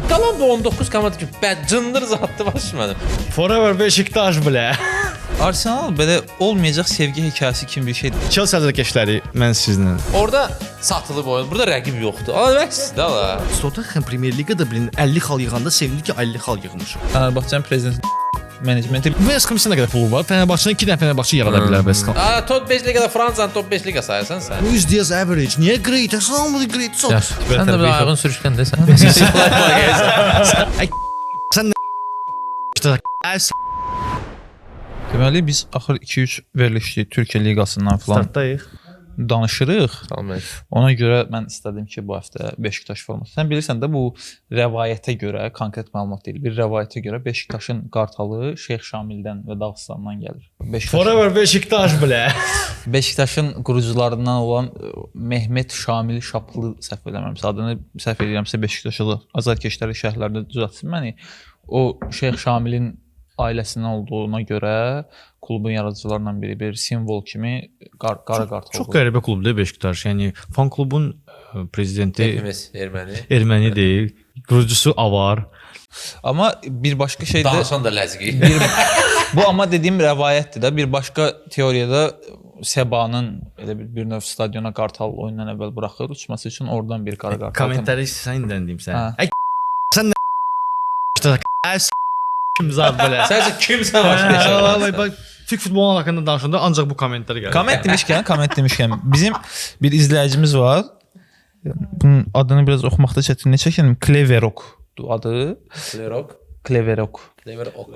Qalan bu 19 komanda ki, cındır zatdı başladım. Forever Beşiktaş bile. Arsenal belə olmayacaq sevgi hekayəsi kimi bir şeydir. Chelsea əzərkeşləri mən sizinlə. Orada satılıb oyun, burada rəqib yoxdur. Ala bəs də ala. Tottenham Premier Liqada bilin 50 xal yığanda sevindi ki 50 xal yığmışıq. Fenerbahçenin prezidenti menecmenti West Ham nə qədər pulu var? Fenerbahçenin 2 dənə Fenerbahçe yarada bilər West Ham. Top 5 ligada Fransanın top 5 liga sayırsan sən. Who is this average? Niyə great? Somebody great. So. Sən də bir ayağın sürüşkən desən. deməli biz axır 2-3 verilişli Türkiyə liqasından falan Startdayıq. danışırıq. Tamam. Ona görə mən istədim ki, bu həftə Beşiktaş forması. Sən bilirsən də bu rəvayətə görə, konkret məlumat deyil, bir rəvayətə görə Beşiktaşın qartalı Şeyx Şamildən və Dağıstandan gəlir. Forever Beşiktaş bile. Beşiktaşın qurucularından olan Mehmet Şamil Şaplı səhv eləmirəmsə, adını səhv edirəmsə Beşiktaşlı azarkeşləri şəhərlərdə düzəltsin məni. O Şeyx Şamilin ailəsindən olduğuna görə klubun yaradıcılarından biri bir simvol kimi qara qartal. Çox qəribə klubdur Beşiktaş. Yəni fan klubun prezidenti Hepimiz erməni. erməni deyil, qurucusu avar. Amma bir başqa şey də Danışan da ləzgi. bu amma dediyim rəvayətdir də. Bir başqa teoriyada Sebanın elə bir növ stadiona qartal oyundan əvvəl buraxır uçması üçün oradan bir qara qartal. Kommentləri səndən deyim sən. Hə. Ay sən kim zad belə. Səncə kimsə başlayacaq? Vallahi bax Türk futbolunun haqqında danışanda ancaq bu kommentlər gəlir. Komment demişkən bizim bir izləyicimiz var. Bunun adını biraz oxumaqda çətinlik çəkirəm. Kleverokdur adı. Kleverok.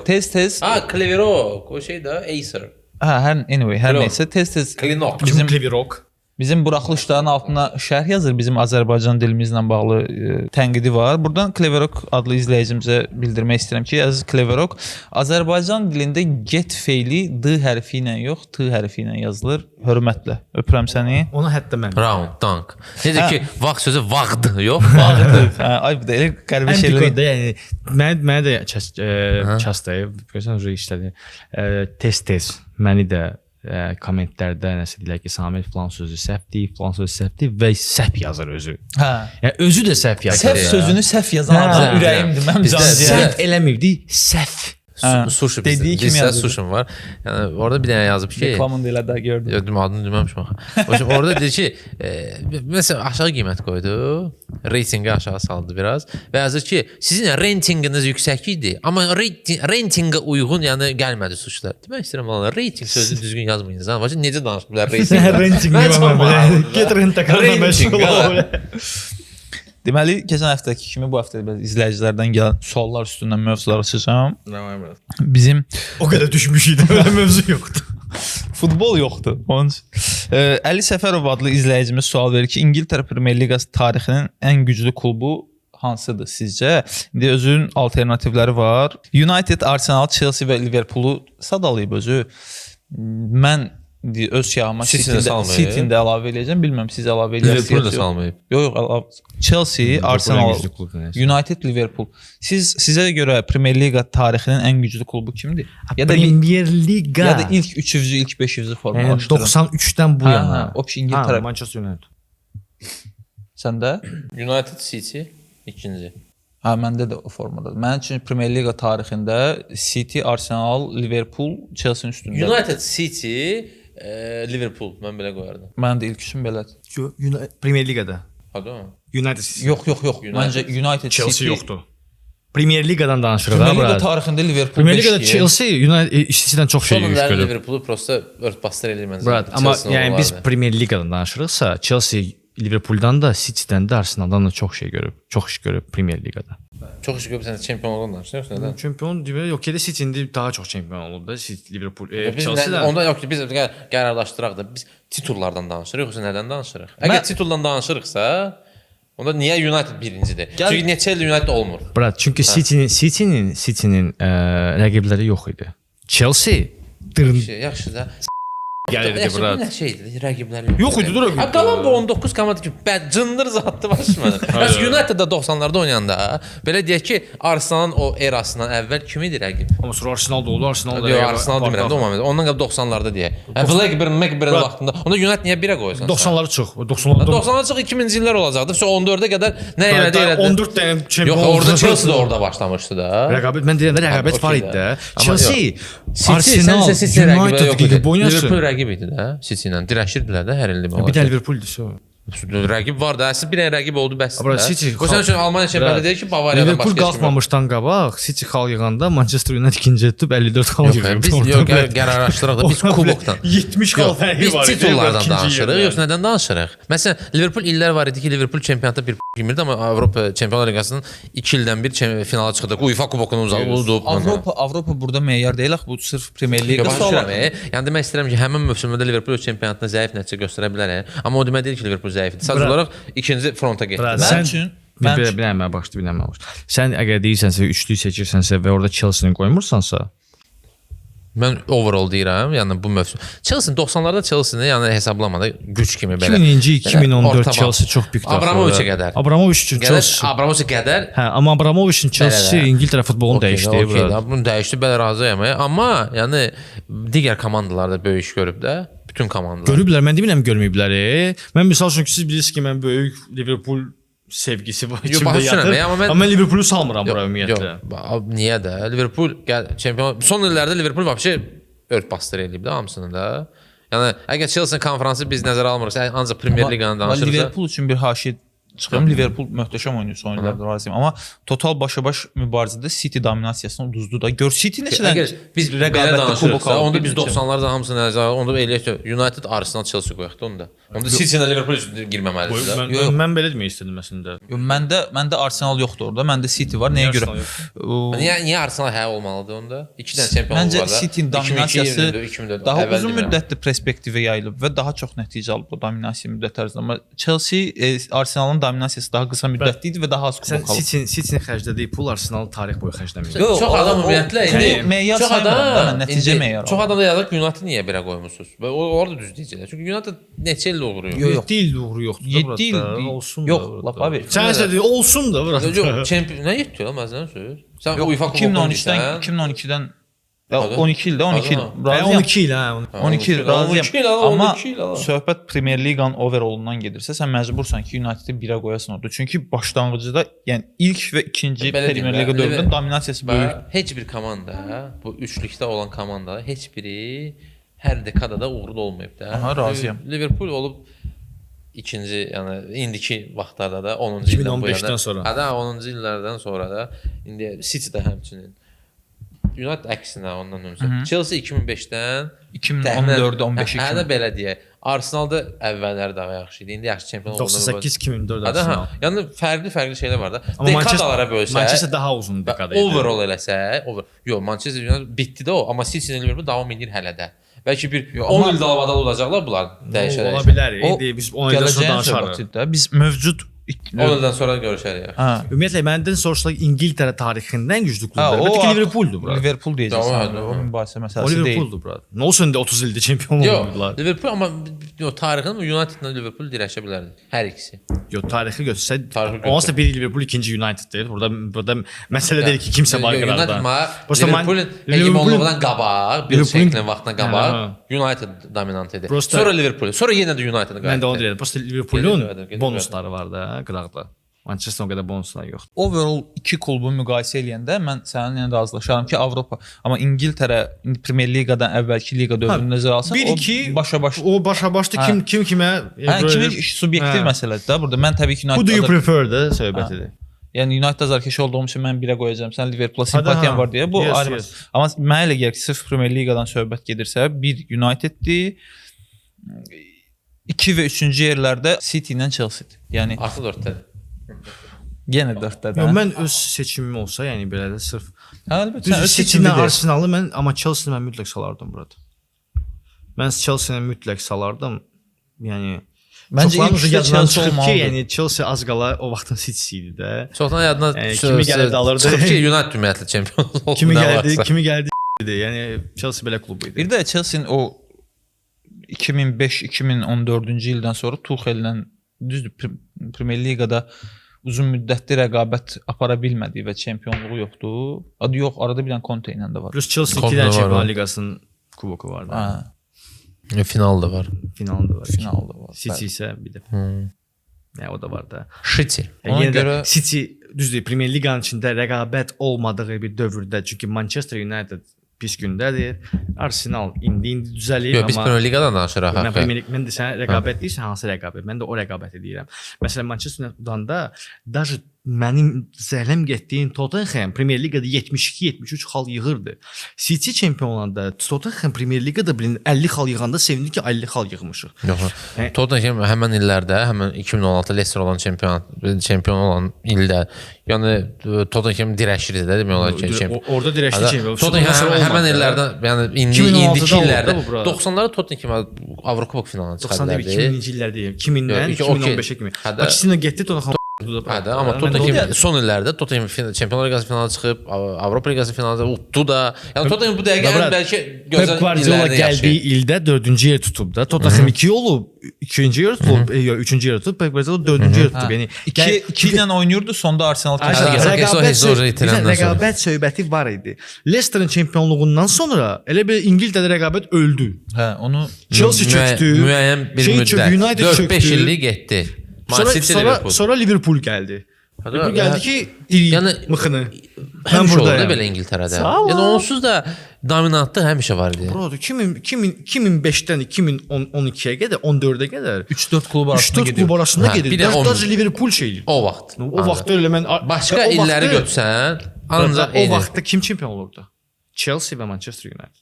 Tez. Ha, Kleverok. O şey da Acer. Hər Klov. neysə tez Klinok. bizim Kleverok. bizim buraxılışların altına şərh yazır. Bizim Azərbaycan dilimizlə bağlı tənqidi var. Buradan Kleverok adlı izləyicimizə bildirmək istəyirəm ki, əziz Kleverok, Azərbaycan dilində get feili D hərfi ilə yox, T hərfi ilə yazılır. Hörmətlə. Öpürəm səni. Ona hətta mən. Round, dank. Necə ki, vaxt sözü vaxtdır, yox, vaxtdır. Ay bu da elə qəribə şeylər. Ən yəni mənə də çastayıb, görsən işlədi. Tez məni də kommentlərdə nəsə deyirlər ki, Samir falan sözü səhvdir və səhv yazır özü. Hə. Yəni özü də səhv yazır. Səhv sözünü səhv yazan adam ürəyimdir. Mən Səhv eləmirdi, səhv. Sushi dediyi kimi bizdə yazır. sushim var. Yəni orada bir dənə yazıb ki, reklamını da elə də gördüm. Gördüm adını deməmişəm axı. O şey orada deyir ki, məsələn aşağı qiymət qoydu, reytinqi aşağı saldı biraz və yazır ki, sizin reytinqiniz yüksək idi, amma reytinqə uyğun yəni gəlmədi sushlar. Demək istəyirəm valla reytinq sözü düzgün yazmayın. Zaten necə danışırlar reytinq? Reytinq. Get rent-a-carla məşğul ol. Deməli, keçən həftəki kimi bu həftə də izləyicilərdən gələn suallar üstündən mövzular açacağam. Bizim O qədər düşmüş idi, belə mövzu yoxdur. futbol yoxdur. Onun üçün Əli Səfərov adlı izləyicimiz sual verir ki, İngiltərə Premyer Liqası tarixinin ən güclü klubu hansıdır sizcə? İndi özünün alternativləri var. United, Arsenal, Chelsea və Liverpoolu sadalayıb özü. Mən öz siyahıma City-ni də əlavə edəcəm. Bilməm siz əlavə edirsiniz. Liverpool da salmayıb. Yox, Chelsea, Arsenal, United, Liverpool. Sizə görə Premyer Liqa tarixinin ən güclü klubu kimdir? Ya da Premier Liqa. Ya da ilk 300-cü, ilk 500-cü formalaşdırın. 93-dən bu yana. O İngiltərə. Manchester United. Səndə? United City ikinci. Hə, məndə də o formadadır. Mənim üçün Premyer Liqa tarixində City, Arsenal, Liverpool, Chelsea-nin üstündə. United City, Liverpool mən belə qoyardım. Mənim də ilk üçüm belədir. Premier Liqada. Hadi. United City. Yox. Məncə United Chelsea City yoxdur. Premier Liqadan danışırıq da. Premyer Liqa tarixində Liverpool Premier Liqada Chelsea United City-dən çox şey görüb. görüb. Liverpoolu prosta örtbasdır eləyir məncə. Brat, amma yəni biz Premier Liqadan danışırıqsa, Chelsea Liverpooldan da, City-dən də, Arsenaldan da çox şey görüb. Çox iş görüb Premier Liqada. Çox iş görüb sən çempionluqdan danışırsan, nədən? Çempion demək yox ki, City indi daha çox çempion olub da, Liverpool, Chelsea-dən. Chelsea-dən. Onda yox ki, biz qərarlaşdıraq da biz titullardan danışırıq, yoxsa nədən danışırıq? Əgər tituldan danışırıqsa, onda niyə United birincidir? Çünki neçə il United olmur. Brat, çünki City-nin rəqibləri yox idi. Chelsea Yaxşı da. gəlirdi bura. Nə şeydir, rəqibləri Yox idi, dur. Qalan bu 19 komanda ki, cındır zatdı başmadı. Bəs United-da 90-larda oynayanda, belə deyək ki, Arsenalın o erasından əvvəl kim idi rəqib? Amma sonra Arsenal da oldu, Arsenal da. Yox, Arsenal demirəm də o moment. Ondan qabaq 90-larda deyək. Blackburn vaxtında. Onda United niyə 1-ə qoyursan? 90'ları çox. 90'ları 90-lara çıx 2000-ci illər olacaqdı. Sonra 14-ə qədər nə elədi? 14 dənə çempion. Yox, orada Chelsea də orada başlamışdı da. Rəqabət, mən deyirəm də rəqabət var idi də. Chelsea, Arsenal, United gibi oynasın. Liverpool rəqib idi də. City ilə dirəşirdilər də hər il demək olar. Bir də Liverpool-dur. Rəqib var da, əslində bir dənə rəqib oldu bəs. Sənin üçün Almaniya çempionatı deyir ki, Bavariyadan Liverpool qalxmamışdan qabaq City xal yığanda Manchester United ikinci etib 54 xal yığdı. Biz qərar araşdıraq da biz kubokdan 70 xal fərqi var. Biz titullardan danışırıq, yoxsa nədən danışırıq? Məsələn, Liverpool illər var idi ki, Liverpool çempionatda bir girmirdi, amma Avropa Çempionlar Liqasının 2 ildən bir finala çıxdı. UEFA kubokunu udub. Avropa burada meyar deyil, bu sırf Premier Liqa sualı. Yəni demək istəyirəm ki, həmin mövsümdə Liverpool çempionatında zəif nəticə göstərə bilər, amma o demək deyil ki, Liverpool zəif idi. Sadəcə olaraq ikinci fronta getdi. Mən üçün bilməm başdı. Sən əgər deyirsənsə, üçlü seçirsənsə və orada Chelsea-ni qoymursansa, mən overall deyirəm, yəni bu mövsüm. Chelsea 90-larda Chelsea-ni yəni hesablamada güc kimi belə. 2000-ci 2014 Chelsea çox böyük daxil. Abramovich qədər. Abramovich üçün Chelsea. Abramovich qədər. Hə, amma Abramovich'in Chelsea İngiltərə futbolunu dəyişdi. Bunu dəyişdi, belə razıyam. Amma yəni digər komandalar da böyük iş görüb də. Bütün komandalar. Görüblər, mən demirəm görməyiblər. Mən misal üçün siz bilirsiniz ki, mən böyük Liverpool sevgisi var içimdə yatır. Amma mən Liverpool'u salmıram bura ümumiyyətlə. Niyə də? Liverpool çempion son illərdə Liverpool vəbşi örtbasdır eləyib də hamısını da. Yəni əgər Chelsea konfransı biz nəzərə almırıqsa, ancaq Premier Liqanı danışırıq. Liverpool üçün bir haşiyə çıxıram. Liverpool möhtəşəm oynayır son illərdə razıyam. Amma total başa-baş mübarizədə City dominasiyasını uduzdu da. Gör City neçədən biz rəqabətdə kubok aldı. Onda biz 90-larda hamısını nəzərə alırıq. Onda eləyək ki, United, Arsenal, Chelsea qoyaq da onda. Onda City ilə Liverpool girməməlidir. Mən belə demək istədim əslində. Məndə Arsenal yoxdur orada. Məndə City var. Nəyə görə? Niyə Arsenal hə olmalıdır onda? 2 dənə çempionluq var da. Məncə City-nin dominasiyası daha uzun müddətli perspektivə yayılıb və daha çox nəticə alıb o dominasiya müddəti ərzində. Amma Chelsea Arsenalın dominasiyası daha qısa müddətli idi və daha az kubok alıb. City-nin xərclədiyi pul Arsenal tarix boyu xərcləmir. Çox adam ümumiyyətlə meyar saymıram, nəticə meyar. Çox adam da yazır ki, United niyə belə qoymusunuz? Və orada düz deyəcəklər. Çünki United neçə ildə uğuruyur. 7 il uğuru yoxdur. 7 il olsun da. Yox, lap abi. Sən istədi olsun da burada. Yox, çempion nə 7 il məzələn söz? Sən UEFA kubokunu 2012-dən 12 ildə 12 il. 12 il hə. 12 il razıyam. Amma söhbət Premier Liqanın overallundan gedirsə, sən məcbursan ki, United-i 1-ə qoyasan orada. Çünki başlanğıcda, yəni ilk və ikinci Premier Liqa dövründə dominasiyası böyük. Heç bir komanda, bu üçlükdə olan komanda heç biri hər dekadada uğurlu olmayıb da. Aha, razıyam. Liverpool olub ikinci, yəni indiki vaxtlarda da 10-cu ildən bu yana. 2015-dən sonra. Hə, 10-cu illərdən sonra da indi City də həmçinin. United əksinə ondan öncə. Chelsea 2005-dən 2014-də 15-ə kimi. Hə də belə deyək. Arsenal da əvvəlləri daha yaxşı idi. İndi yaxşı çempion oldu. 98-2004 Arsenal. Yəni fərqli şeylər var da. Dekadalara bölsə. Manchester daha uzun dekada idi. Overall eləsə, yox, Manchester United bitdi də o, amma City ilə Liverpool davam edir hələ də. Bəlkə bir 10 il dalbadal olacaqlar bunlar dəyişərək. Ola bilər. İndi biz 10 ildən sonra danışarıq. Biz mövcud 10 ildən sonra görüşərik. Ümumiyyətlə məndən soruşsaq İngiltərə tarixindən güclü klublar. Əlbəttə ki, Liverpooldur bura. Liverpool deyəcəksən. O mübahisə məsələsi deyil. Liverpooldur bura. Nə olsun indi 30 ildir çempion oldular. Liverpool amma tarixin United-la Liverpool dirəşə bilərdi. Hər ikisi. Yox, tarixi götürsə, onsuz biri Liverpool, ikinci United-dir. Burada məsələ deyil ki, kimsə var qıraqda. Liverpoolun hegemonluğundan qabaq, bir şəklin vaxtına qabaq United dominant idi. Sonra Liverpool, sonra yenə də United qaldı. Mən də onu deyirəm. Prosta Liverpoolun bonusları var da qıraqda. Manchester o qədər bonuslar yoxdur. Overall 2 klubu müqayisə eləyəndə mən səninlə razılaşaram ki, Avropa, amma İngiltərə Premier Liqadan əvvəlki liqa dövrünü nəzərə alsan, o başa-baş. O başa-başdır kim kimə. Kimi subyektiv məsələdir də burada. Mən təbii ki United. Who do you prefer də söhbətidir. Yəni United azarkeş olduğum üçün mən 1-ə qoyacağam. Sən Liverpoola simpatiyam var deyə. Bu ayrı. Amma mənə elə gəlir ki, sırf Premier Liqadan söhbət gedirsə, 1 Uniteddir. 2 və 3-cü yerlərdə City ilə Chelsea-dir. Yəni artı 4-dədir. Yenə 4-dədir. Mən öz seçimim olsa, yəni belə də sırf əlbəttə öz seçimini Arsenalı mən, amma Chelsea-ni mən mütləq salardım burada. Mən Chelsea-ni mütləq salardım. Yəni məncə ilk yaddan çıxıb ki, yəni Chelsea az qala o vaxtın City-si idi də. Çoxdan yadına kimi gəlirdi alırdı. Çıxıb ki, United ümumiyyətlə çempion oldu. Kimi gəldi idi. Yəni Chelsea belə klubu idi. Bir də Chelsea-nin o 2005-2014-cü ildən sonra Tuchellə düzdür Premyer Liqada uzun müddətli rəqabət apara bilmədi və çempionluğu yoxdur. Adı yox, arada bir dənə Conte ilə də var. Plus Chelsea Kontra 2 dənə var, Çempionlar o. Liqasının kuboku var da. Ha, Final da var. Finalında var. finalda var. City isə bir də. Yəni o da var da. City. Ona Yenə də görə- City düzdür Premyer Liqanın içində rəqabət olmadığı bir dövrdə çünki Manchester United pis gündədir. Arsenal indi düzəlir Yox, biz amma Premier Liqadan danışırıq mən axı. Premier Lig mən də sən rəqabət deyirsən hansı rəqabət? Mən də o rəqabəti deyirəm. Məsələn Manchester United udanda даже mənim zəhləm getdiyim Tottenham Premier Liqada 72-73 xal yığırdı. City çempion olanda Tottenham Premier Liqada 50 xal yığanda sevindi ki 50 xal yığmışıq. Yox. Tottenham həmin illərdə, həmin 2016 Leicester olan çempion olan ildə, yəni Tottenham dirəşirdi də demək olar ki, çempion. Orada dirəşdi çempion. Tottenham həmin illərdən, yəni 2016-da indiki oldu illərdə da bu burada. 90-larda Tottenham Avropa Kuboku finalına çıxa 90-da bilərdi. 2000-ci illərdəyim. 2000-dən Yox, 2015-ə kimi. Hə də- Bakısına getdi Tottenham. Hə də, amma Tottenham son illərdə Tottenham Çempionlar Liqası finalına çıxıb, Avropa Liqası finalına uddu da. Yəni Tottenham bu dəqiqə ən bəlkə Pep gözəl Guardiola illərini gəldiyi yaşayır. ildə 4-cü yer tutub da. Tottenham 2 olub, 2-ci yer tutub, yox 3-cü yer tutub, Pep Guardiola 4-cü yer tutub. Yəni 2 ilə oynayırdı, sonda Arsenal Hə, keçdi. rəqabət rəqabət söhbəti var idi. Leicester'ın çempionluğundan sonra elə bir İngiltərədə rəqabət öldü. Hə, onu Chelsea çöktü. Müəyyən bir Şey müddət. çöktü, United 4-5 çöktü. illik getdi. Man Sonra City, sonra, Liverpool. sonra Liverpool gəldi. Liverpool gəldi ki, Yəni, mıxını. Həmişə oldu da buradayam. belə İngiltərədə. Sağ ol. Yəni onsuz da dominantlıq həmişə var idi. Bro, 2005-dən 2012-yə qədər, 14-ə qədər 3-4 klub arasında 3-4 gedir. klub arasında Hə, gedir. bir də Sadəcə Liverpool şeydir. O vaxt. O vaxt elə mən Başqa və o illəri vaxtı- götürsən, ancaq o eyni. vaxtda kim çempion olurdu? Chelsea və Manchester United.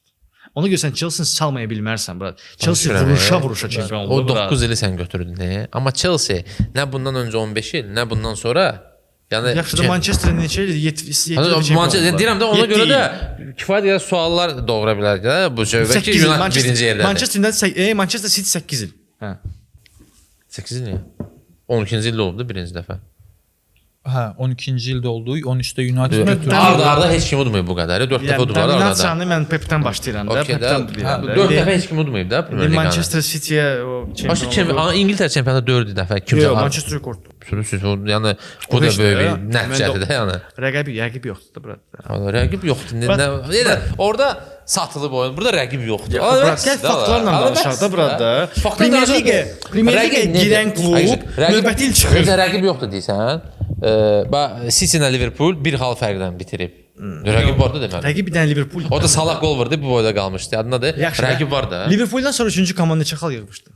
Ona görə sən Chelsea-ni salmaya bilmərsən, brat. Chelsea vuruşa çempion O oldu. 9 ili sən götürdün. Ne? Amma Chelsea nə bundan öncə 15 il, nə bundan sonra yəni Yaxşı da Manchester neçə ildir? 7 Manchester deyirəm də ona görə də kifayət qədər suallar doğura bilər də bu söhbət ki, United birinci yerdədir. Manchester City 8 il. Hə. 8 il ya. 12-ci ildə oldu birinci dəfə. Hə, 12-ci ildə oldu. 13-də United götürdü. Arda heç kim udmayıb bu qədər. 4 dəfə udublar arada. Dominasiyanı mən Pepdən başlayıram da. Okey də. Pepdən deyirəm də. 4 dəfə heç kim udmayıb da Premier Liqanı. Manchester City-yə o Amma İngiltərə çempionatı 4 dəfə kimsə Yox, var. Manchester rekorddur. Sürüsüz. Yəni bu da heç böyük də, bir nəticədir də yəni. Rəqib yoxdur da brat. Rəqib yoxdur. Elə orada satılıb oyun. Burada rəqib yoxdur. Gəl faktlarla danışaq da brat da. Premier Liqa girən klub növbəti il çıxır. Özə rəqib yoxdur deyirsən. City ilə Liverpool bir hal fərqlə bitirib. Rəqib var da deməli. Rəqib bir dənə Liverpool. O da Salah gol vurdu, bu boyda qalmışdı. Yadındadır? Rəqib var da. Liverpooldan sonra 3-cü komanda neçə xal yığmışdı?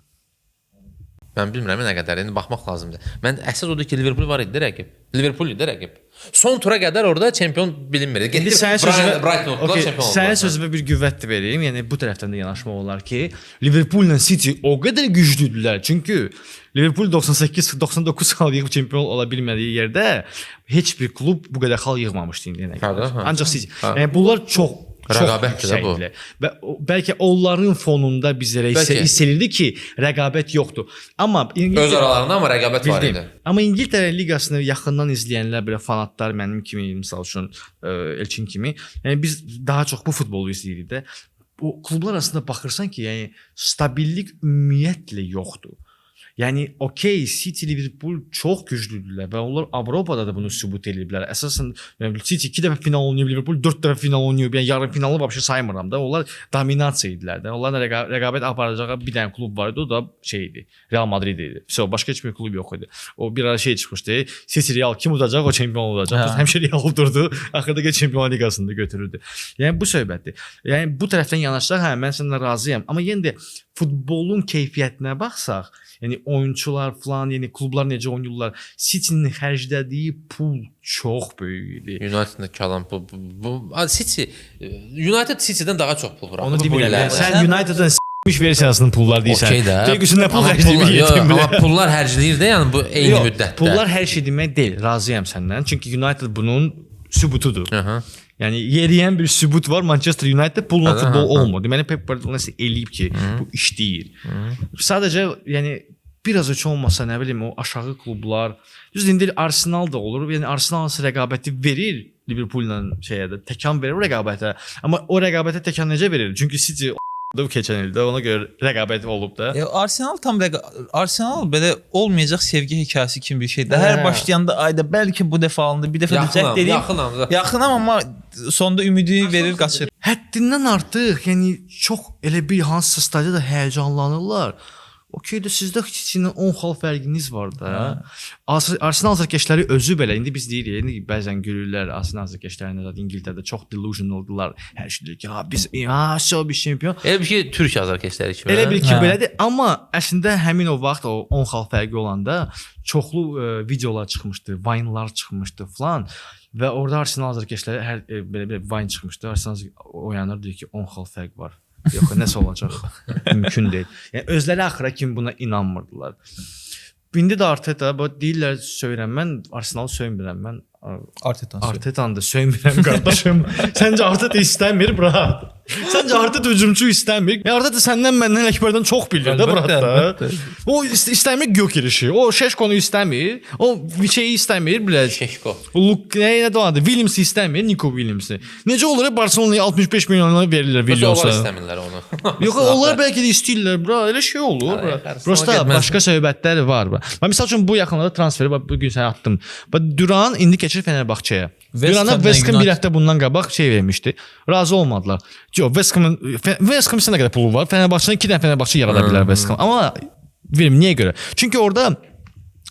Mən bilmirəm nə qədər. İndi baxmaq lazımdır. Mən əsas odur ki, Liverpool var idi rəqib. Liverpool idi rəqib. Son tura qədər orada çempion bilinmir. İndi sənə Brighton çempion oldu. Sənə sözümə bir qüvvət vereyim. Yəni bu tərəfdən də yanaşma olar ki, Liverpool ilə City o qədər güclüdülər. Çünki Liverpool 98-99 xal yığıb çempion ola bilmədiyi yerdə heç bir klub bu qədər xal yığmamışdı indiyənə qədər. Ancaq City. Yəni bunlar çox rəqabətdir də bu. Və bəlkə onların fonunda bizə hiss elirdi ki, rəqabət yoxdur. Amma öz aralarında amma rəqabət var idi. Amma İngiltərə liqasını yaxından izləyənlər, belə fanatlar mənim kimi, məsəl üçün Elçin kimi, yəni biz daha çox bu futbolu izləyirik də. O klublar arasında baxırsan ki, yəni stabillik ümumiyyətlə yoxdur. Yəni okey, City, Liverpool çox güclüdürlər və onlar Avropada da bunu sübut ediblər. Əsasən City 2 dəfə final oynayıb, Liverpool 4 dəfə final oynayıb. Yəni yarım finalı vəbşə saymıram da. Onlar dominasiya idilər də. Onların rəqabət aparacağı bir dənə klub var idi, o da şeydi. Real Madrid idi. Vəsə başqa heç bir klub yox idi. O bir ara şey çıxmışdı. City Real kim udacaq, o çempion olacaq. Həmişə Real udurdu. Axırda Çempionlar Liqasında götürürdü. Yəni bu söhbətdir. Yəni bu tərəfdən yanaşsaq, hə mən səninlə razıyam. Amma yenə də futbolun keyfiyyətinə baxsaq, yəni oyunçular falan, yəni klublar necə oynayırlar, City-nin xərclədiyi pul çox böyük idi. United-də kalan pul. United City-dən daha çox pul vurur. Onu demirəm. Sən United-dan s**miş versiyasının pullar deyirsən. Okey də. Ferguson nə pul xərcləyir? Amma pullar hərcləyir də, yəni bu eyni müddətdə. Pullar hər şey demək deyil. Razıyam səndən. Çünki United bunun sübutudur. Yəni yeriyən bir sübut var. Manchester United pulla futbol olmur. Deməli Pep Guardiola nəsə eləyib ki, bu işləyir. Sadəcə yəni biraz heç olmasa nə bilim o aşağı klublar, düz indi Arsenal da olur. Yəni Arsenal rəqabəti verir Liverpool ilə şeyə də təkan verir o rəqabətə. Amma o rəqabətə təkan necə verir? Çünki City keçən ildə. Ona görə rəqabət olub da. Arsenal tam Arsenal belə olmayacaq sevgi hekayəsi kimi bir şeydir. Hər başlayanda ayda bəlkə bu dəfə alındı, bir dəfə deyəcək dedim. Yaxınam amma sonda ümidi verir, qaçır. Həddindən artıq, yəni çox elə bir hansısa stadiyada həyəcanlanırlar. Okeydə sizdə içindən 10 xal fərqiniz var da. Arsenal azarkeşləri özü belə indi biz deyirik, indi bəzən gülürlər Arsenal azarkeşlərində də İngiltərədə çox delusionaldılar. Hər şey deyir ki, biz bir çempion. Elə bir ki, Türk azarkeşləri kimi. Elə bir ki, belədir. Amma əslində həmin o vaxt o 10 xal fərqi olanda çoxlu videolar çıxmışdı, Vine-lar çıxmışdı falan. Və orada Arsenal azarkeşləri hər belə Vine çıxmışdı. Arsenal oyanır deyir ki, 10 xal fərq var. Yox, nəsə olacaq. Mümkün deyil. Yəni özləri axıra kimi buna inanmırdılar. İndi də Arteta deyirlər söyürəm, mən Arsenalı söymürəm, mən Artetanı da söymürəm qardaşım. Səncə Arteta istəmir, brat? Səncə Arteta hücumçu istəmir? Arteta səndən məndən Əkbərdən çox bilir də, brat da. O istəmir Gökirişi, o Şeşkonu istəmir, o Viçeyi istəmir, bilək. Şeşko. Nə adı? Williams'ı istəmir, Nico Williams'ı. Necə olur Barcelona'ya 65 milyonlar verirlər Williams'a? Onlar istəmirlər onu. Yox, onlar bəlkə də istəyirlər, bra, elə şey olur, bra. Prosta başqa söhbətlər var, bra. Mən məsəl üçün bu yaxınlarda transferi bu gün sənə atdım. Duran indi keçir Fenerbahçeyə. Durana West Ham bir həftə bundan qabaq şey vermişdi. Razı olmadılar. Yox, West Ham nə qədər pulu var? Fenerbahçedən 2 dənə Fenerbahçe yarada bilər West Ham. Amma verim niyə görə? Çünki orada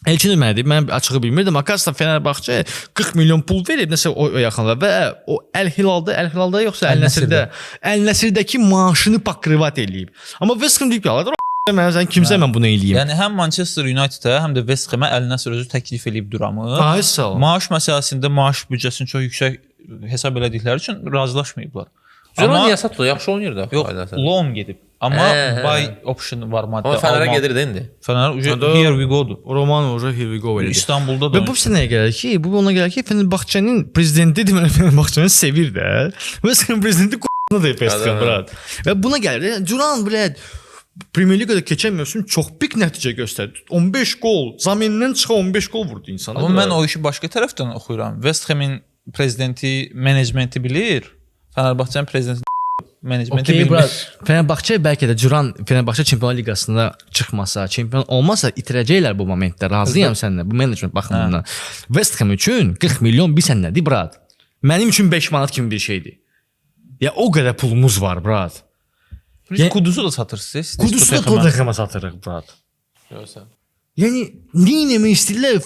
Elçin deməlidir, mən açığı bilmirdim. Akasda Fenerbahçe 40 milyon pul verib nəsə o yaxınlarda və o Əl-Hilalda yoxsa Əl-Nəsirdəki maaşını pakrivat eləyib. Amma West Ham deyib ki, mən kimsə mən bunu eləyim. Yəni həm Manchester United-ə, həm də West Ham-ə Əl-Nəsr özü təklif eləyib Duramı. Maaş məsələsində maaş büdcəsini çox yüksək hesab elədikləri üçün razılaşmayıblar. Duran niyə satılır? Yaxşı oynayır da. Yox, loan gedib. Amma buy option var maddə. Amma Fənərə gedir də indi. Fənər here we go-dur. Roman here we go eləyir. İstanbulda da. Və bu sənəyə gəlir ki, bu ona gəlir ki, Fenerbahçenin prezidenti deməli Fenerbahçeni sevir də. Və sənin prezidenti q***na da yapışdır, brat. Və buna gəlir. Duran belə Premier Liqada keçən mövsüm çox pik nəticə göstərdi. 15 gol, zamindən çıxan 15 gol vurdu insana. Amma mən o işi başqa tərəfdən oxuyuram. West Ham'in prezidenti, menecmenti bilir. Fenerbahçenin prezidenti menecmenti bilmir. Fenerbahçe bəlkə də Duran Fenerbahçe Çempionlar Liqasında çıxmasa, çempion olmasa itirəcəklər bu momentdə. Razıyam səninlə bu menecment baxımından. West Ham üçün 40 milyon bir sənnədir, brat. Mənim üçün 5 manat kimi bir şeydir. Ya o qədər pulumuz var, brat. Kuduzu da satırsınız. Kuduzu da Tottenham'a satırıq, brat. Görsən. Yəni nə istəyirlər?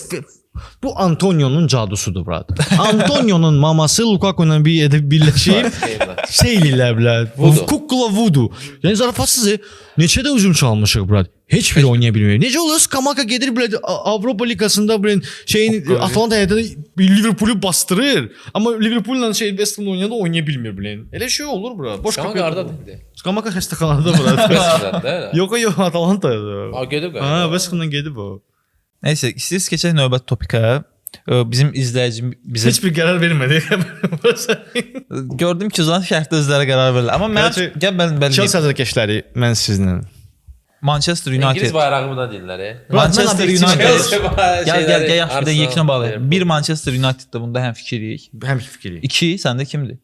Bu Antonio'nun cadusudur, brat. Antonio'nun maması Lukaku ilə birləşib şey eləyirlər, brat. Kukla Voodoo. Yəni zarafatsız neçə də hücum çalmışıq, brat. Heç biri oynaya bilmir. Necə olur? Skamaka gedir, brat, Avropa Liqasında Atalanta'da Liverpool'u bastırır. Amma Liverpool'la West Ham'la oynayanda oynaya bilmir, brat. Elə şey olur, brat. Skamaka hardadır indi? Skamaka xəstəxanada, brat. Yox, Atalanta'da. Gedib qaba. West Ham'dan gedib o. Nəysə, istəyirsiniz keçək növbət topikə. Bizim izləyicim bizə heç bir qərar vermədi. Gördüm ki, zaten şərtdə özləri qərar verirlər. Amma mən Chelsea azarkeşləri mən sizlə Manchester United. İngiliz bayrağı da deyirlər. Manchester United. Gəl yaxşı bir də yekinə bağlayaq. Bir Manchester United-da bunda həm fikirlik. Həm fikirlik. 2 səndə kimdir?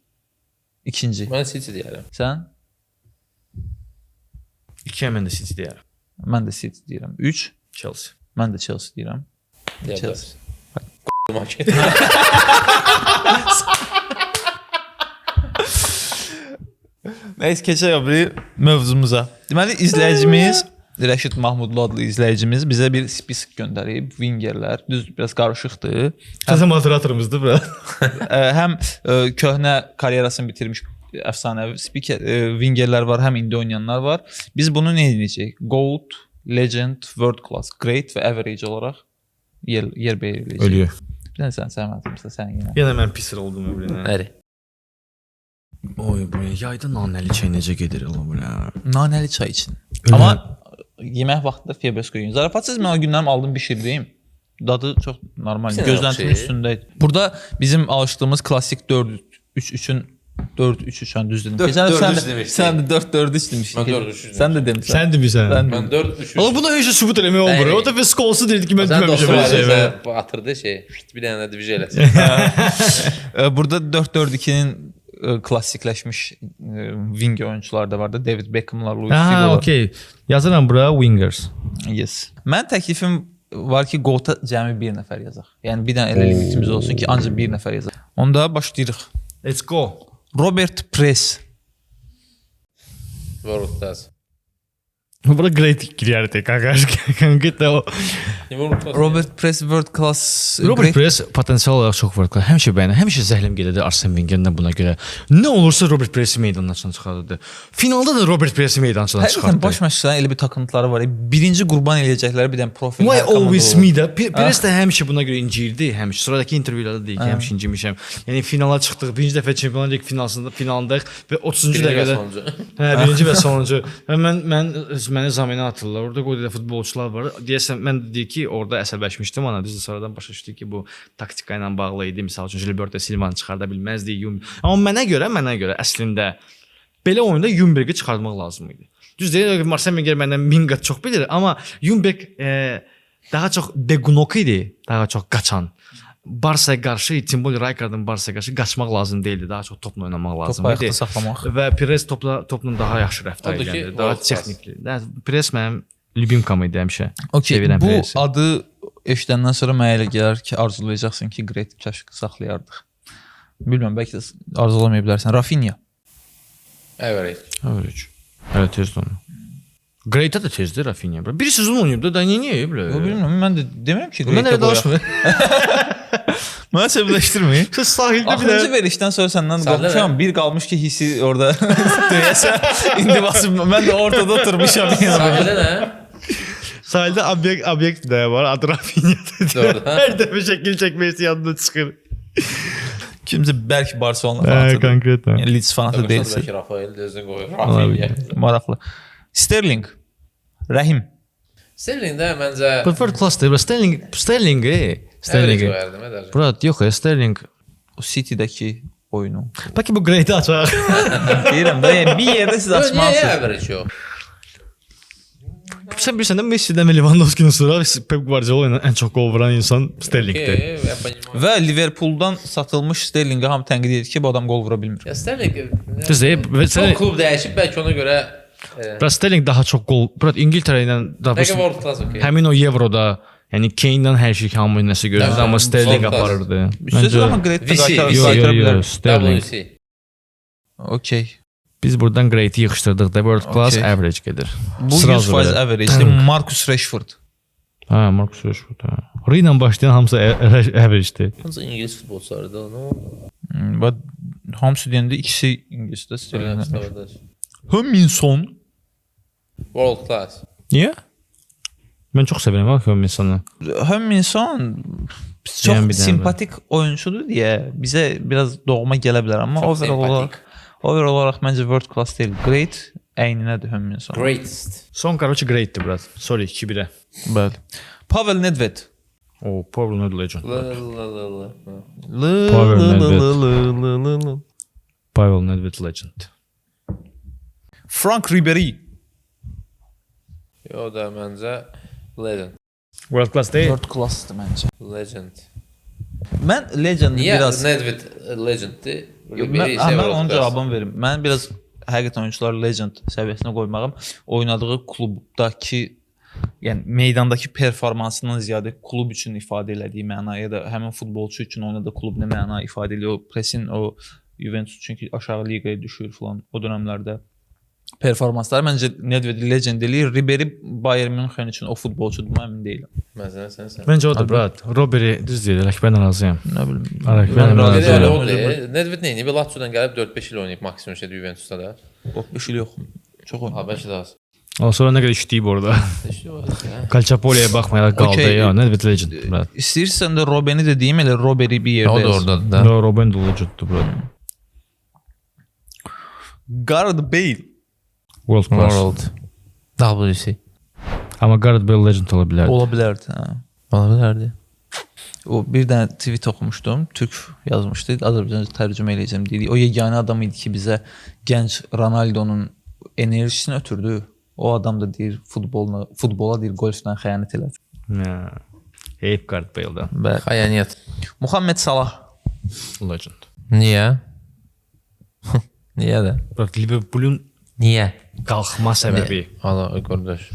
İkinci. Mən City deyərəm. Sən? 2 mən də City deyərəm. Mən də City deyirəm. 3 Chelsea. Mən də Chelsea deyirəm. Chelsea. Nəysə, keçək bir mövzumuza. Deməli, izləyicimiz Rəşid Mahmudlu adlı izləyicimiz bizə bir spesifik göndərib. Wingerlər, düz biraz qarışıqdır. Təzə moderatorumuzdur, bura. Həm köhnə karyerasını bitirmiş əfsanəvi wingerlər var, həm indi oynayanlar var. Biz bunu nə edəcəyik? Gold, Legend, World Class, Great və Average olaraq yer belirləyəcək. Ölüyor. Bir dənə sən səhmətimsə sən yenə. Yenə mən pisir oldum öbürünə. Nəri? Oy, bu yayda nanəli çay necə gedir ola bu? Nanəli çay için. Amma yemək vaxtında Fiabesco yiyin. Zarafatsız mən o günlərim aldım bişirdiyim. Dadı çox normal, gözləntimin üstündəydi. Burada bizim alışdığımız klasik 4-3-3-ün 4-3-3 düzdür. Sən də 4-4-3 demişdin. Sən də demişsən. Sən demişsən. Mən 4-3-3. Ola buna heç sübut eləmək olmur. O da Veskolsu deyildi ki, mən deməmişəm belə şey. Atırdı şey, bir dənə divizya eləsin. Burada 4-4-2-nin klassikləşmiş wing oyunçular da var da, David Beckham'lar, Luis Ha, Figo'lar. okey. Yazıram bura wingers. Yes. Mən təklifim var ki, Goat'a cəmi bir nəfər yazaq. Yəni bir dənə elə limitimiz olsun ki, ancaq bir nəfər yazaq. Onda başlayırıq. Let's go. Robert Press. World class. Bura great girərdi kanka o. Robert Press world class. Robert Press potensial olaraq çox world class. Həmişə bəyənirəm. Həmişə zəhləm gedirdi Arsene Wengerdən buna görə. Nə olursa Robert Pressi meydandan çıxarırdı. Finalda da Robert Pressi meydandan Həqiqətən çıxartdı. baş məşqçilərin elə bir takıntıları var. Birinci qurban eləyəcəkləri bir dənə profil. Why always me də? Press də həmişə buna görə incirdi. Həmişə sıradakı intervyularda deyir ki, həmişə incimişəm. Yəni finala çıxdıq. Birinci dəfə Çempionlar Ligi finalındayıq və 30-cu dəqiqədə birinci və sonuncu. Və məni zəminə atırlar. Orada qoydular futbolçular var. Deyəsən mən dedi ki, orada əsəbləşmişdim ana. Düzdür, sonradan başa düşdük ki, bu taktika ilə bağlı idi. Məsəl üçün Gilberto Silva'nı çıxarda bilməzdi. Amma mənə görə əslində belə oyunda Ljungberg'i çıxartmaq lazım idi. Düzdür, Arsene Wenger məndən 1000 qat çox bilir, amma Ljungberg daha çox Begunok idi, daha çox qaçan. Barsa'ya qarşı, Timbol Rijkaard'ın Barsa'ya qarşı qaçmaq lazım deyildi. Daha çox topla oynamaq lazım idi. Topla saxlamaq. Və Pires topla daha yaxşı rəftar edirdi. Daha texnikli. Pires mənim lübimkam idi həmişə. Sevirəm Bu Pires'i. adı eşidəndən sonra mənə elə gəlir ki, arzulayacaqsın ki, Great kəşk saxlayardıq. Bilmirəm, bəlkə də arzulaya bilərsən. Rafinha. Average. Hələ tezdir onu. Great'ə də tezdir Rafinha. Bir sezon oynayıb da niyə belə? Bilmirəm, mən də demirəm ki, Mən Great'ə elə danışmıram. Mənə səbirləşdirməyin. Siz sahildə bir Axırıncı verişdən sonra səndən qorxmuşam. Bir qalmış ki, hissi orada döyəsən. İndi basıb mən də ortada oturmuşam. Sahildə nə? Sahildə obyekt də var, adı Rafinha. Hər dəfə şəkil çəkməsi yanına çıxır. Kimsə bəlkə Barcelona fanatıdır. Konkretən. Yəni Leeds fanatı deyilsə. Belki Rafael özünü qoyur. Rafinha. Maraqlı. Sterling. Rəhim. Sterling də məncə Preferred class deyil. Sterling. average qoyardım, edəcəm. Brat, yox, Sterling. O City-dəki oyunu. Bəlkə bu Great'i açaq. Deyirəm də, yəni bir yerdə siz Niyə açmalısınız. average yox? Sən bilirsən də Messi'dən və Lewandowski'dən sonra Pep Guardiola ilə ən çox gol vuran insan Sterlingdir. Və Liverpooldan satılmış Sterlingə hamı tənqid edir ki, bu adam gol vura bilmir. Ya Sterling Düzdür, çox klub dəyişib, bəlkə ona görə Sterling daha çox gol. Brat, İngiltərə ilə bəlkə world class okey. həmin o Evroda, yəni Kane-dən hər şey hamı nəsə görürdü, amma Sterling aparırdı. Üstəsə amma Great'də qaytara bilər. Sterling. WC. Okey. Biz buradan Great'i yığışdırdıq da world class average gedir. Bu 100% average. Marcus Rashford. Ha, Marcus Rashford. R ilə başlayan hamısı average-dir. Hansı İngilis futbolçuları da onu? Və hamısı deyəndə ikisi İngilisdə Sterling. Stardaş. Hüminson. World class. Niyə? Mən çox sevirəm ha insanı. Hüminson Yəni bir çox dənə simpatik oyunçudur deyə bizə biraz doğma gələ bilər, amma overall olaraq məncə world class deyil. Great əyninədir Hüminson. Greatest. Son короче great'dir brat. Sorry 2-1-ə. Bəli. Pavel Nedved. O, Pavel Nedved. Pavel Nedved legend. Frank Ribery. O da məncə legend. World class deyil. World classdır məncə. Legend. Mən legend Niyə biraz Nedved legenddir? mən onun cavabını verim. Mən biraz həqiqətən oyunçuları legend səviyyəsinə qoymağım oynadığı klubdakı, yəni meydandakı performansından ziyadə klub üçün ifadə elədiyi məna ya da həmin futbolçu üçün oynadığı klub nə məna ifadə edir. O Presin o Juventus çünki aşağı liqaya düşür falan o dövrlərdə performansları məncə Nedved legend eləyir. Ribery Bayern München üçün o futbolçudur, mən əmin deyiləm. Məsələn sən. Məncə odur brat. Roberi düz deyir. Mən razıyam. Nə bilim. Mən razıyam. Nedved neyini? Lazio'dan gəlib 4-5 il oynayıb maksimum şeydə Juventusda da. 5 il yox. Çox Ha, oynayıb. bəlkə də az. Sonra nə qədər işləyib orada. Kalçapoli'yə baxmayaraq qaldı. Okey. Ya, Nedved legend brat. İstəyirsən də Robben'i də deyim, elə Ribery bir yerdə. O da oradadır da. Robben də legenddir brat. Gareth Bale. World class. World. WC. Amma Gareth Bale legend ola bilər. Ola bilərdi, hə. Ola bilərdi. O bir dənə tweet oxumuşdum. Türk yazmışdı. Azərbaycanca tərcümə eləyəcəm deyir. O yeganə adam idi ki, bizə gənc Ronaldo'nun enerjisini ötürdü. O adam da deyir futbola deyir golfdən xəyanət elədi. Heyb Gareth Bale-dan. Bəli. Xəyanət. Muhammed Salah. Legend. Niyə? Niyə də? Brat Liverpoolun Niyə? qalxma səbəbi Allah qardaş.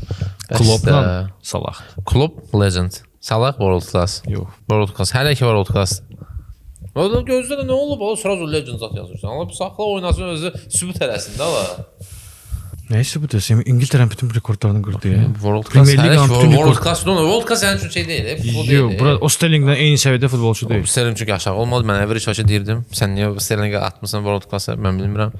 Kloppla Salah. Klopp legend. Salah world class. Yox. World class. Hələ ki world class. Orada gözdə də nə olub? O sırası legend zat yazırsan. Allah bir saxla oynasın özü sübut eləsin də ala. Nəysə bu desəm İngiltərənin bütün rekordlarını qırdı ya. World class. Premier Liqanın bütün World class. World class sənin üçün şey deyil. Futbol deyil. Yox, bura o Sterlinglə eyni səviyyədə futbolçu deyil. Sterling çünki aşağı olmadı. Mən average başı deyirdim. Sən niyə Sterlingə atmısan world class-a? Mən bilmirəm.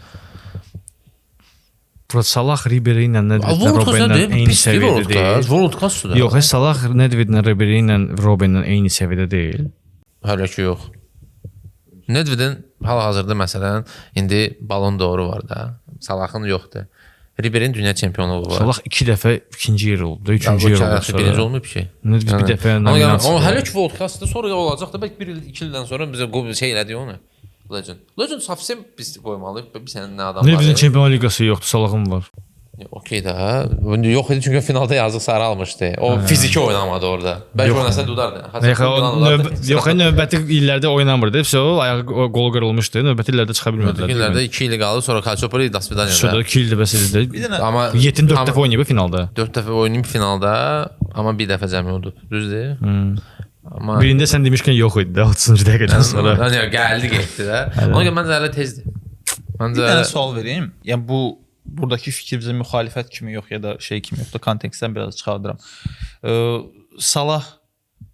Bura Salah Ribery ilə Nedved World class Robbenlə deyil. eyni Pis səviyyədə world deyil. class. World class-dır. Yox, Salah Nedved ilə Ribery ilə Robbenlə eyni səviyyədə deyil. Hələ ki yox. Nedvedin hal-hazırda məsələn indi Ballon d'Or var da. Salahın yoxdur. Ribery'nin dünya çempionluğu var. Salah 2 dəfə ikinci yer oldu, üçüncü yer oldu. Birinci olmayıb ki. Nedved bir dəfə Amma nominasiya. hələ ki world class-da sonra olacaq da bəlkə 1 il, 2 ildən sonra bizə şey elədi onu. Legend. Legend savsem biz qoymalıyıq. Bir sənin nə adam var. Nedvedin Çempionlar Liqası yoxdur, Salahın var. Okey də. Yox idi çünki finalda yazıq sarı almışdı. O fiziki oynamadı orada. Bəlkə oynasa dudardı. Yox, növbəti illərdə oynamırdı. O ayağı qol qırılmışdı. Növbəti illərdə çıxa bilmədilər. İllərdə 2 il qaldı, sonra Kalçopoli das vidaniya. Şurada 2 ildir bəs idi. Bir dənə Amma Yetin 4 dəfə oynayıb finalda. 4 dəfə oynayıb finalda, amma bir dəfə cəmi oldu. Düzdür? Amma Birində sən demişkən yox idi də 30-cu dəqiqədən sonra. Yəni gəldi getdi də. Ona görə məncə hələ tezdir. bir Məncə dənə sual vereyim. Yəni buradakı fikir bizə müxalifət kimi yox ya da şey kimi yox da kontekstdən biraz çıxardıram. Salah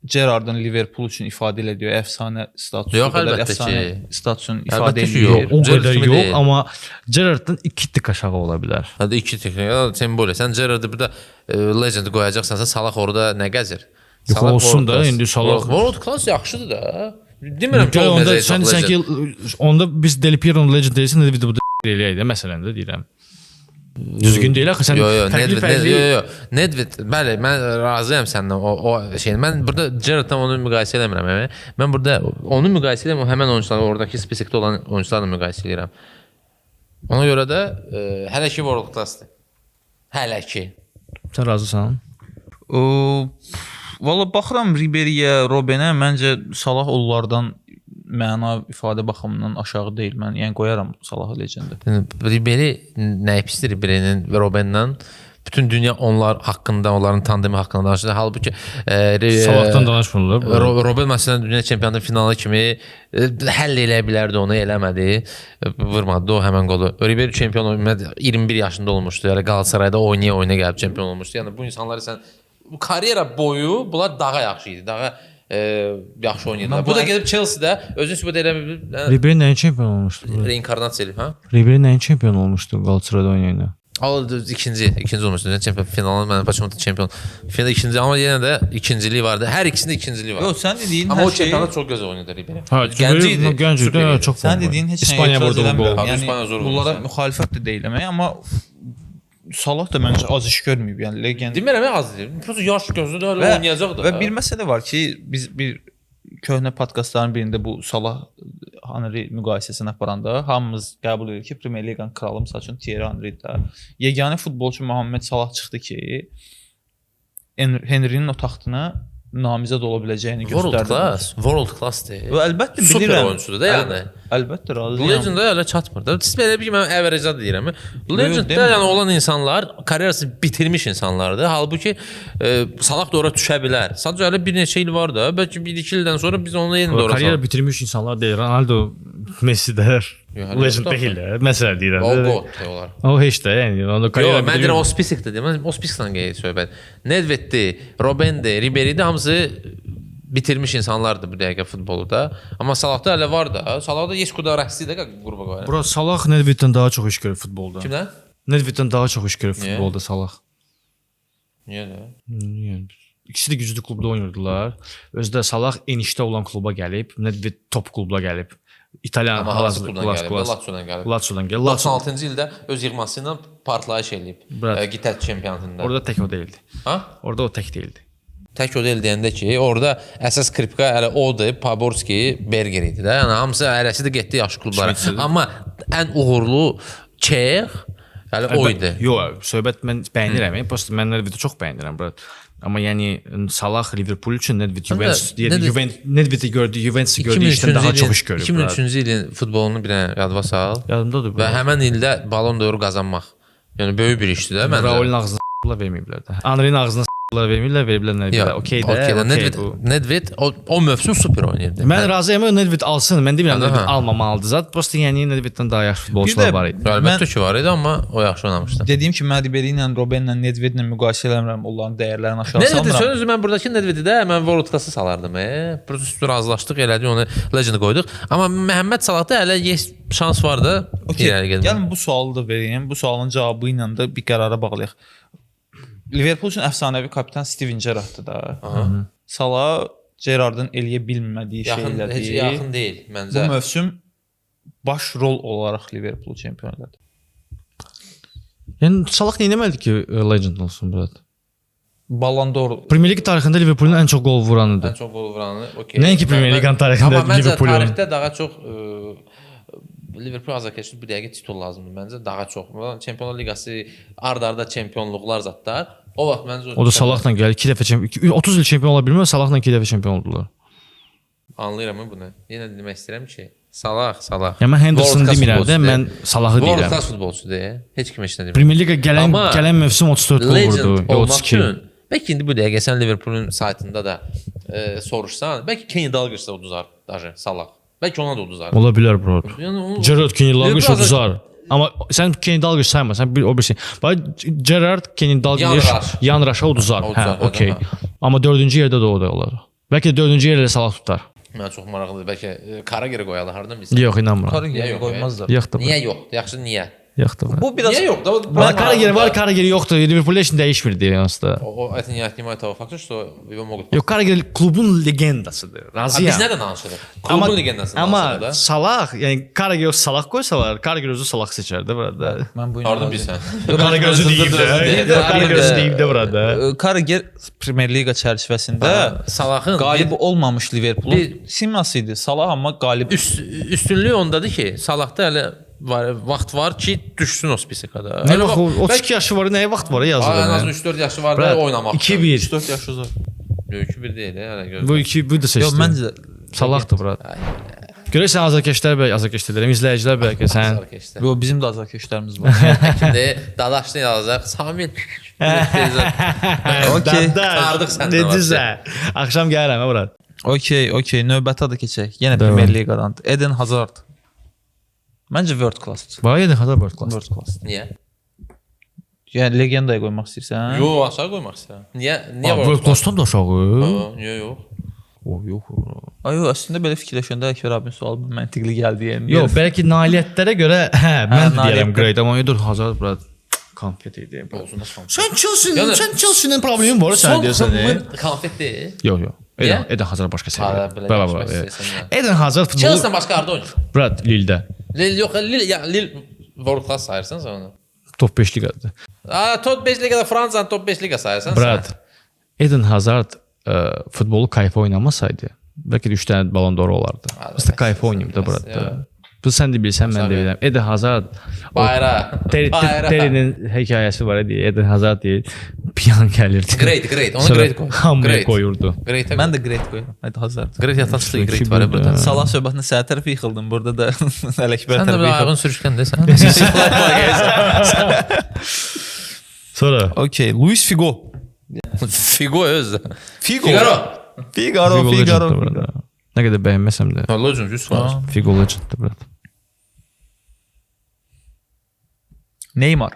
Gerrard'ın Liverpool üçün ifadə ediyor əfsanə statusu. Yox, əlbəttə ki. Statusunu Əlbəttə ifadə ki, edir. yox. O qədər Gerrard kimi yox, deyil. amma Gerrard'dan 2 tık aşağı ola bilər. Hadi 2 teknik. Sembol. Sən Gerrard'ı burada legend qoyacaqsansa Salah orada nə gəzir? Yox, olsun da, indi Salah- World class yaxşıdır da. Demirəm ki, Onda olmayacaq. sən ki onda biz Del Piero'nun legend deyilsin, Nedved bu da eləyək də məsələn də deyirəm. Düzgün deyil axı sən Nedved, bəli, mən razıyam səndən o şey. Mən burada Gerrard'la onu müqayisə eləmirəm. Mən burada onu müqayisə edirəm, həmin oyunçularla, oradakı spesikdə olan oyunçularla müqayisə edirəm. Ona görə də hələ ki world class-dır. Hələ ki. Sən razısan? Valla baxıram Ribery'yə, Robbenə, məncə Salah onlardan məna ifadə baxımından aşağı deyil. Mən yəni qoyaram Salahı legendə. Ribery nə pisdir Ribery'nin və Robben'dən bütün dünya onlar haqqında, onların tandemi haqqında danışır. Halbuki Salahdan danışmırlar. Robben məsələn dünya çempionatının finalı kimi həll eləyə bilərdi, onu eləmədi. Vurmadı o həmin qolu. Ribery çempion olmadı, 21 yaşında olmuşdu. Yəni Galatasarayda oynaya gəlib çempion olmuşdu. Yəni bu insanları sən bu karyera boyu bunlar daha yaxşı idi. Daha yaxşı oynayırdılar. Bu da gedib Chelsea-də özünü sübut eləmir. Ribery nəyin çempion olmuşdu? Reinkarnasiya elib, ha? Ribery nəyin çempion olmuşdu Galatasarayda oynayanda? O ikinci olmuşdu. Çempion finalı mən başımda çempion. Finalda ikinci amma yenə də ikinciliyi vardı. Hər ikisində ikinciliyi var. Yox, sən dediyin Amma hər o şey çempionatda çox gözəl oynadı Ribery. Gənc idi, çox. sən dediyin heç nə İspaniya etiraz vurdu eləmirəm. gol. İspaniya zor Yəni vurdu. bunlara müxalifət də deyiləm, amma Salah da məncə az iş görməyib. Yəni legend. Demirəm az deyil. Prosta yaş gözü də öyle oynayacaq da. Və bir məsələ var ki, biz bir köhnə podkastların birində bu Salah Henry müqayisəsini aparanda hamımız qəbul edirik ki, Premier Liqanın kralı məsəl üçün Thierry Henry-dir. Yeganə futbolçu Muhammed Salah çıxdı ki, Henry'nin o taxtına namizəd ola biləcəyini göstərdi. World class-dır. Və əlbəttə Super bilirəm. oyunçudur da yəni. Əlbəttə razıyam. Legend-də hələ çatmır da. Siz belə bir ki, mən average deyirəm. Legend-də yəni olan insanlar karyerasını bitirmiş insanlardır. Halbuki Salah da ora düşə bilər. Sadəcə hələ bir neçə il var da. Bəlkə 1-2 ildən sonra biz onu yenə də ora Karyera bitirmiş insanlar deyil. Ronaldo, Messi-də legend deyil. Məsələ deyirəm. O god olar. O heç də, yəni onu karyera Yox, mən deyirəm o spisikdə deyirəm. O spisikdən gedir söhbət. Nedveddir, Robbendir, Ribery'dir hamısı bitirmiş insanlardır bu dəqiqə futbolda. Amma Salahda hələ var da. Salahda Yeskuda rəqsi də qrupa qoyur. Bura Salah Nedveddən daha çox iş görür futbolda. Kimdən? Nedveddən daha çox iş görür futbolda Salah. Niyə də? Yəni İkisi də güclü klubda oynayırdılar. Özü də Salah enişdə olan kluba gəlib, Nedved top klubla gəlib. İtalyan hal-hazırda Lazio'dan gəlib. Lazio'dan gəlib. 96-cı ildə öz yığması ilə partlayış eləyib. Gitət çempionatında. Orada tək o deyildi. Ha? Orada o tək deyildi. Tək o deyil deyəndə ki, orada əsas skripka hələ odur, Paborski, Berger idi də. Yəni hamısı hələsi də getdi yaxşı klublara. Amma ən uğurlu Çex hələ o idi. Yox, söhbət mən bəyənirəm. Prosta mən Nedvedi çox bəyənirəm. Amma yəni Salah Liverpool üçün Nedved Həm də Juventus deyir. Nedved'i gördü, Juventus'u gördüyü işdən daha çox iş görüb. 2003-cü ilin futbolunu bir dənə yadıma sal. Yadımdadır. Və həmin ildə Ballon d'Or qazanmaq. Yəni böyük bir işdir də məncə. Raul'un ağzına s**lar verməyiblər də. Henry'nin ağzına s**lar vermirlər, veriblər Nedved'ə. Okey də. Nedved o mövsüm super oynayırdı. Mən razıyam, Nedved alsın. Mən demirəm Nedved almamalıdır zat. Prosta yəni Nedved'dən daha yaxşı futbolçular var idi. Əlbəttə ki, var idi, amma o yaxşı oynamışdı. Dediyim ki, mən Ribery ilə, Robben ilə, Nedved ilə müqayisə eləmirəm, onların dəyərlərini aşağı Nedved salmıram. sözü mən buradakı Nedved'i də mən World Class-ı salardım. Prosta razılaşdıq, elədik onu Legend qoyduq. Amma Məhəmməd Salahda hələ şans var da irəli getmək. Gəlin bu sualı da vereyim. Bu sualın cavabı ilə də bir qərara bağlayaq. Liverpool üçün əfsanəvi kapitan Steven Gerrarddır da. Salah Gerrardın eləyə bilmədiyi şeylər Heç yaxın deyil məncə. Bu mövsüm baş rol olaraq Liverpool çempion elədi. Yəni Salah nə etməlidir ki, Legend olsun burada? Ballon d'Or Premier Lig tarixində Liverpoolun ən çox gol vuranıdır. Ən çox gol vuranı, okey. Nəinki Premier Liqin tarixində Amma məncə Liverpoolun. tarixdə daha çox Liverpool azarkeşli bu dəqiqə titul lazımdır məncə daha çox. Çempionlar Liqası ard-arda çempionluqlar zətlər. O vaxt məncə O da Salahla gəlir 2 dəfə çempion 30 il çempion ola bilmir, Salahla 2 dəfə çempion oldular. anlayıram bunu. Yenə demək istəyirəm ki, Salah. Yəni mən Henderson demirəm də, mən Salahı World deyirəm. Class futbolçudur. Heç kim heç nə demir. Premier Liqa gələn mövsüm 34 gol vurdu, olmaq 32. üçün bəlkə indi bu dəqiqə sən Liverpoolun saytında da soruşsan, bəlkə Kenny Dalglish da uduzar даже Salah. Bəlkə ona da uduzar. Ola bilər bro. Yəni Gerrard Kenny Dalglish uduzar. Amma sən Kenny Dalglish sayma, sən o bir şey. Bax Gerrard Kenny Dalglish yan raşa uduzar. Hə, okey. Amma 4-cü yerdə də o da olar. Bəlkə də 4-cü yerdə Salah tutar. Mən çox maraqlıdır. Bəlkə Karageri qoyarlar hardan bilsən. Yox, inanmıram. Karageri qoymazlar. Yoxdur. Niyə yox? Yaxşı niyə? Yoxdur. Bu biraz Niyə yox da? Karageri var, Karageri yoxdur. Liverpool heç dəyişmirdi yalnızda. O это не отнимает того факта, что его могут. Yox, Karageri klubun legendasıdır. Biz Razıyam. nədən danışırıq? Klubun legendası Amma danışırıq da. Salah, yəni Karageri Salah qoysalar, Karageri özü Salah seçərdi burada. mən bu Hardan bilsən? Karageri özü deyib də. Karageri özü deyib də burada. Karager Premier Liqa çərçivəsində Salahın qalib olmamış Liverpoolun siması idi. Salah amma qalib üstünlüyü ondadır ki, Salahda hələ vaxt var ki, düşsün o spisikada. Nə vaxt 32 yaşı var, nəyə vaxt var yazılır. En az 3-4 yaşı var da oynamaq. 2-1. 4 yaş uzaq. 2-1 deyil, hələ gör. Bu 2 bu da seçdi. Yox, məncə Salahdır bura. Görürsən azarkeşlər bəy, azarkeşlər, izləyicilər bəlkə sən. bu bizim də azarkeşlərimiz var. Şimdi Dadaşlı yazacaq. Samir. Okey. Qardıq sən. Necəsə? Axşam gəlirəm bura. Okey, növbəti adı keçək. Yenə Premier Liqadan. Eden Hazard. Məncə world class. Bax, yedə xəta world class. World class. Niyə? Yəni legendaya qoymaq istəyirsən? Yox, aşağı qoymaq istəyirəm. Niyə World class-dan da aşağı. Niyə yox? O yox. Ay yox, əslində belə fikirləşəndə Əkbər abinin sualı məntiqli gəldi yəni. Yox, bəlkə nailiyyətlərə görə, mən də deyirəm nailiyyətlər. great, amma yox Hazard bura konfet idi. Olsun da son. Sən Chelsea, Yəni- sən Chelsea-nin problemi var sən deyirsən. Konfet deyil. Yox. Eden Hazard başqa Ha, səviyyədə. belə Baba. başqa istəyirsən. Eden Hazard futbolu Chelsea başqa harda oynayır? Brad Lille-də. Lille yox, Lille World Class sayırsan sən onu. Top 5 liqadır. Top 5 liqada Fransanın top 5 liqa sayırsan. Brad. Eden Hazard futbolu kayfa oynamasaydı, bəlkə də 3 dənə Ballon d'Or olardı. Biz də kayfa oynayıb da burada. Bu sən də bilirsən, mən də bilirəm. Eden Hazard Bayra. Terry'nin hekayəsi var idi. Eden Hazard deyir, piyan gəlirdi. Great. Onu great qoy. Hamıya qoyurdu. Great. Mən də great qoyuram. Hadi Hazard. Great yataşlı great var burada. Salah söhbətinə səhər tərəfə yıxıldım. Burada da Ələkbər Sən də tərəfə bir yıxıldım. ayağın sürüşkən desən. Sonra Okey, Luis Figo. Figo öz. Figaro. Nə qədər bəyənməsəm də Allah üçün 100%. Figo legenddir burada. Neymar.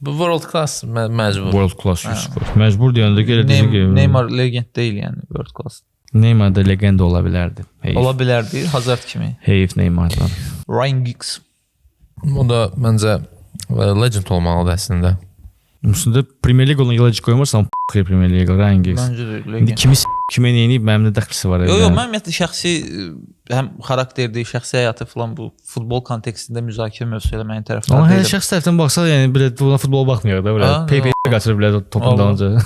Bu World Class məcbur. World class 100%. Məcbur deyəndə gəlir deyir ki, Neymar legend deyil yəni world class. Neymar da legenda ola bilərdi. Ola bilərdi Hazard kimi. Heyif Neymardan. Ryan Giggs. O da məncə legend olmalıdır əslində. Üstündə Premier League olan yılacı qoymursan Premier League Rangers. Məncə də İndi legend. kimi kimə nəyini mənim də dəxlisi var. Yox, mən ümumiyyətlə şəxsi həm xarakterdir, şəxsi həyatı falan bu futbol kontekstində müzakirə mövzusu eləməyin tərəfdarı Amma hər deyiləm. şəxs tərəfdən baxsa, yəni belə buna futbola baxmıyor da belə. PP qaçırır belə topun dalınca.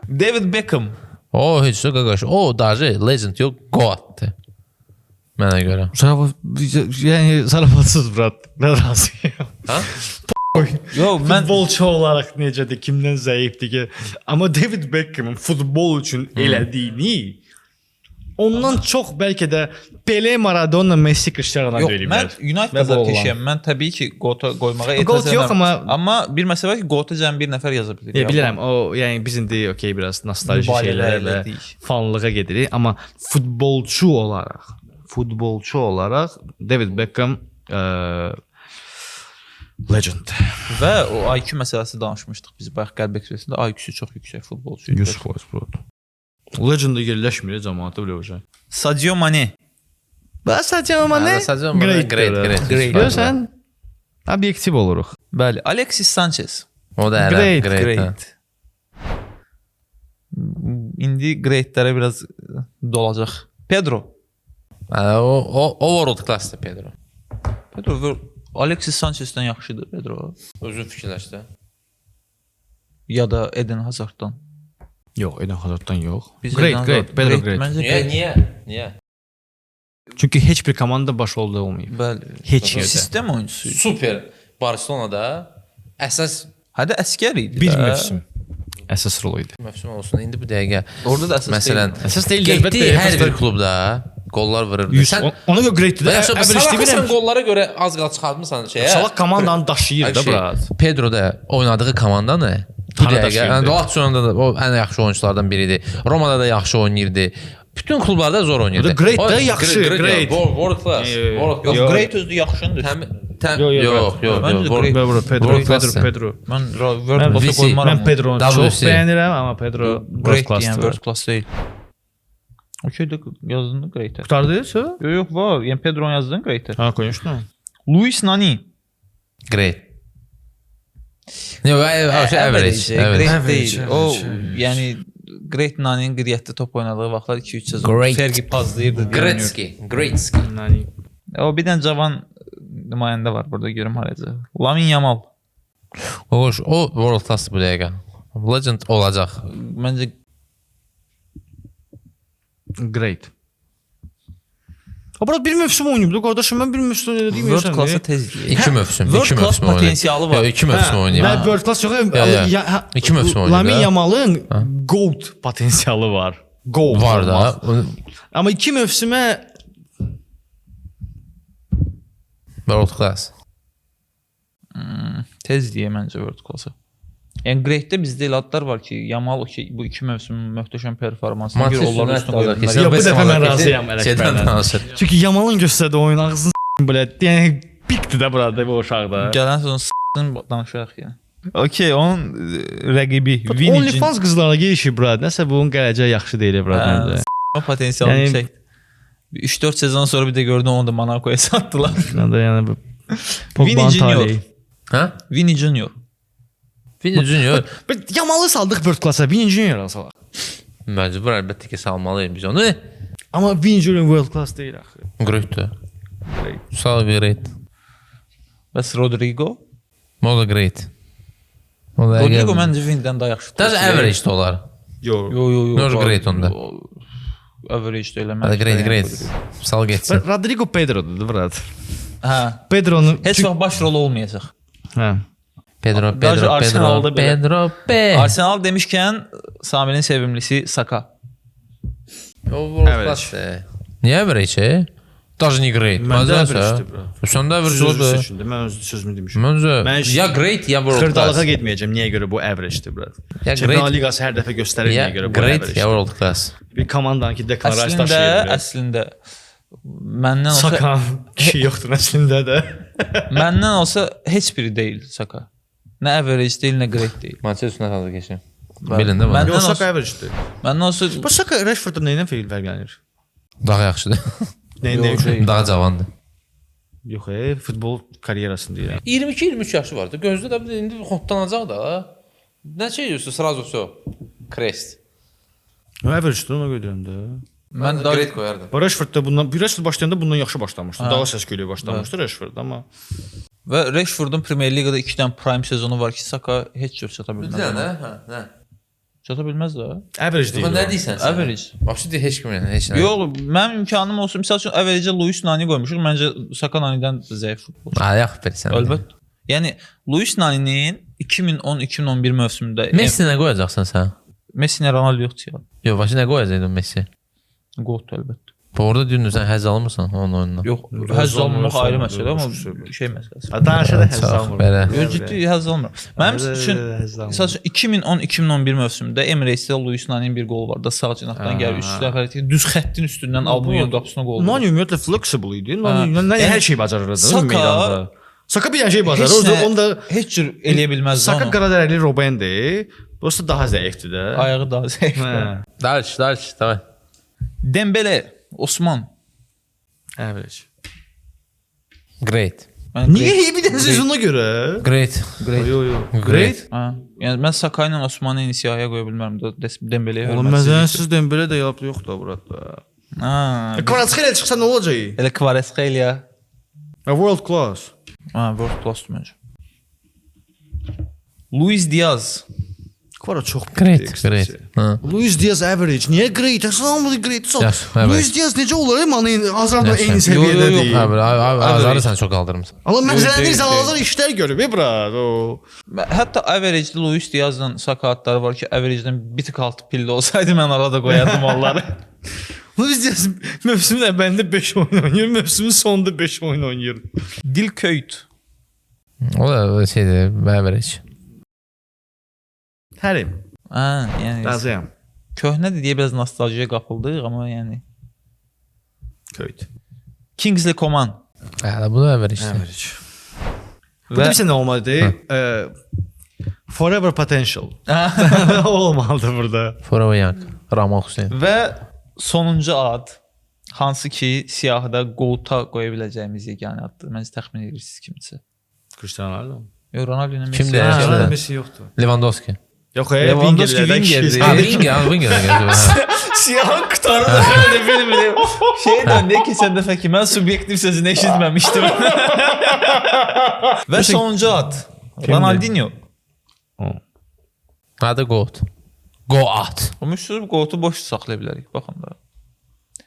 David Beckham. O heç də qaqaş. O даже legend yox, goatdır. Mənə görə. Yəni zarafatsız brat. Mən razıyam. Ha? Yox, mən futbolçu olaraq necədir, kimdən zəifdir ki? Amma David Beckham'ın futbol üçün elədiyini ondan çox bəlkə də Pele, Maradona, Messi, Cristiano yox, deyirlər. mən United azarkeşiyəm. Mən təbii ki, Goata qoymağa etiraz Goat yox, edirəm. amma Amma bir məsələ var ki, Goata cəmi bir nəfər yaza bilir. bilirəm, o yəni biz indi okey biraz nostalji Mübaliğə şeylərlə elədik. fanlığa gedirik, amma futbolçu olaraq David Beckham legend. Və o IQ məsələsi danışmışdıq biz bayaq Qərb Ekspresində. IQ-su çox yüksək futbolçu idi. 100%. Legend-da yerləşmir cəmaatda belə olacaq. Sadio Mane. Bəs Sadio Mane Great. Görsən obyektiv oluruq. Bəli, Alexis Sanchez. O da Great, Great. İndi greatlərə biraz dolacaq. Pedro. O world class-dır Pedro. Pedro Alexis Sanchez'dən yaxşıdır Pedro. Özün fikirləşdə. Ya da Eden Hazard'dan. Yox, Eden Hazard'dan yox. Biz Great, Eden great, Hazard- Pedro great. Məncə great. Niyə? Çünki heç bir komanda baş oldu olmayıb. Bəli. Heç yerdə. Sistem oyunçusu. Super. Barcelona'da əsas Hədə əskər idi. Bir də. mövsüm əsas rol idi. mövsüm olsun. İndi bu dəqiqə Orada da əsas məsələn deyil. Əsas deyil, getdi əlbəttə, hər əsas bir deyil. klubda qollar vururdu. Ona görə greatdir. Salahın qollara görə az qala çıxartmısan şeyə. Salah komandanı daşıyır da bura. Pedro da oynadığı komandanı bu Tanı dəqiqə daşıyırdı. Lazio'da da o ən yaxşı oyunçulardan biridir. Roma'da da yaxşı oynayırdı. Bütün klublarda zor oynayırdı. O da great də yaxşı, great. World class. World class. Yox, great özü yaxşındır. Yox. Məncə World- great. Pedro. Mən World Class VC, qoymaram. Mən Pedro'nu WC. çox bəyənirəm, amma Pedro Great class. yəni World Class deyil. Okey də yazdın great. Qurtardı yoxsa? Yox var. Yəni Pedro'nun yazdın great. Ha, koymuşdum. Luis Nani. Great. Yox, average. Great deyil. O yəni Great Nani'nin qriyyətdə top oynadığı vaxtlar 2-3 sezon Great. Fergie pazlayırdı. Gretzky. Nani. O bir dənə cavan nümayəndə var burada görüm haracı. Lamine Yamal. O world class bu dəqiqə. Legend olacaq. Məncə Great. O burada bir mövsüm oynayıbdı qardaşım. Mən bir mövsüm oynadım World Class-a tez deyil. 2 mövsüm. World 2 Class mövsüm oynadı. potensialı var. Yox, 2 mövsüm Mən oynayıb. World Class yox. Ya. İki mövsüm oynadı. Lamine Yamal'ın GOAT potensialı var. GOAT Var da. olmaq. Amma 2 mövsümə World class. Tez deyə məncə World Class-a. Yəni Great-də bizdə elə adlar var ki, Yamal bu 2 mövsümün möhtəşəm performansına görə onların üstünə qoyulurlar. Yox, bu dəfə mən razıyam Ələkbərlə. Ələkbərlə. Çünki Yamal'ın göstərdiyi oyun ağzını belə yəni pikdir də burada bu uşaqda. Gələn sezon s***ın danışaraq yəni. Okey, onun rəqibi Vinicius OnlyFans qızlara girişi bura. Nəsə bunun gələcəyi yaxşı deyil bura məncə. potensialı Yəni- yüksək. 3-4 sezon sonra bir də gördüm onu da Monacoya satdılar. Yəni bu Vini Pogba Junior. taleyi. Hə? Vini Junior. Vini Junior Yamalı saldıq World Class-a, Vini Junior salaq. məcbur əlbəttə ki salmalıyıq biz onu. Amma Vini Junior World Class deyil axı. Great. Sağ great. Bəs Rodrigo? O da great. O da Rodrigo məncə Vini'dən daha yaxşı. That's average də olar. Yox. Yo. Yox, great onda. Average də elə Hadi great. Sal getsin. Rodrigo Pedro'dur Brad. Hə. Pedro'nu Heç vaxt baş rol olmayacaq. hə. Даже Arsenal'da belə. Pedro. Arsenal demişkən Samilin sevimlisi Saka. O world class. Niyə average? Даже не great. Məncə Məncə averagedir bura. Sən də average Sözü oldu. seçildi. Mən öz sözümü demişəm. Məncə Mən ya great ya world Xırdalığa class. getməyəcəm. Niyə görə bu average-dir Brad? Ya Çempionlar great Liqası hər dəfə göstərir ya niyə görə bu great average. ya world class. Bir komandanın ki deklarasiya daşıyır. Əslində məndən olsa Saka kişi yoxdur əslində də. məndən olsa heç biri deyil Saka. Nə average deyil, nə great deyil. Maçın üstünə qaldı keçin. Bilin də Mən- bunu. Yox, olsa- Saka average-dir. Məndən olsa Bu Saka Rashford'dan nə ilə fərqlənir? Daha yaxşıdır. Yox, deyil. Daha cavandır. Yox, futbol karyerasını deyirəm. 22-23 yaşı var da. Gözdə də indi xotlanacaq da. Nə şey yiyorsun? Sразу все. Crest. Average-dir ona görə deyirəm də. mən daha great qoyardım. Bu Rashford da bundan bir Rashford başlayanda bundan yaxşı başlamışdı. Daha səs-küylü başlamışdı Rashford amma və Rashfordun Premier Liqada 2 dənə prime sezonu var ki, Saka heç cür çata bilməz. Bilirsən də? Hə, nə? Çata bilməz də. average deyil. Bu nə deyirsən sən? Average. Başa deyir heç kim yəni, heç nə. Yox, mənim imkanım olsa, məsəl üçün average Luis Nani qoymuşuq. Məncə Saka Nani'dən zəif futbolçu. Ayaq versən. Əlbəttə. Yəni Luis Nani'nin 2010-2011 mövsümündə Messi nə qoyacaqsan sən? Messi-nə Ronaldo yoxdur ya. Yox, başa nə qoyacaktın Messi? Qoldu əlbəttə. Bu orada dündür sən həzz almırsan onun oyundan. Yox, həzz almaq ayrı məsələ, amma şey məsələsi. Danışa da həzz Çox almır. belə. Yox, ciddi həzz almır. Mənim üçün məsəl üçün 2010-2011 mövsümündə Emirates-də Luis Nani'nin bir qolu var da sağ cinahdan gəlir, üst dəfə düz xəttin üstündən Albuniyanın qapısına qol vurur. Nani ümumiyyətlə flexible idi. Nani hər şeyi bacarırdı Saka- meydanda. Saka bir dənə şey Heç bacarır. nə- Onu da heç cür eləyə bilməz Saka onu. qaradərili Robendi. Prosta daha zəifdir də. Ayağı daha zəifdir. Dальше, давай. Dembele, Osman. Average. Great. Mən Niyə bir dənə sezona görə? Great. Yo yo. Great. Ha, yəni mən Saka ilə Osman'ı eyni siyahıya qoya bilmərəm də Dembeleyə Oğlum məzənsiz Dembele də yapdı yoxdur burada. Ha, Kvaratskhelia çıxsa nə olacaq? elə Kvaratskhelia. World class. Ha, world class məncə. Luis Diaz. Kvara çox Great. Great. Ha. Luis Diaz average. Niyə great? Aslında great. Yaxşı, evet. Luis Diaz necə olar? Mane Hazardla Yaxşı. eyni Yo, səviyyədədir. Ha, belə, Azarı sən çox qaldırmısan. Allah məsələn Deyil, bir Hazard işlər görüb, brat. O. Hətta average-də Luis Diaz'dan Saka adları var ki, average-dən bir tık altı pilli olsaydı mən arada qoyardım onları. Luis Diaz mövsümün əvvəlində 5 oyun oynayır, mövsümün sonunda 5 oyun oynayır. Dilköyt. O da şeydir, average. Hərim. Ha, yəni Razıyam. köhnədir deyə biraz nostaljiya qapıldıq, amma yəni Köyt. Kingsley Coman. Hə, bu da average. Average. Burada bir şey nə olmalıdır? Forever potential. O olmalıdır burada. Forever Young. Ramo Hüseyin. Və sonuncu ad hansı ki siyahıda Goat'a qoya biləcəyimiz yeganə addır. Məncə təxmin edirsiniz kimsə. Cristiano Ronaldo. Yox, Ronaldo ilə Messi. Kimdir? Ha, Kimdir? Messi yoxdur. Lewandowski. Yox, Lewandowski Winger'dir. Ha, Winger. Siyahın qutarında hələ bilmirəm. Şeydən nə keçən dəfə ki, mən subyektiv sözünü eşitməmişdim. Və sonuncu ad Ronaldinho. Hadi Goat. Goat. O müştürüb Goat'u boş saxlaya bilərik. Baxın da.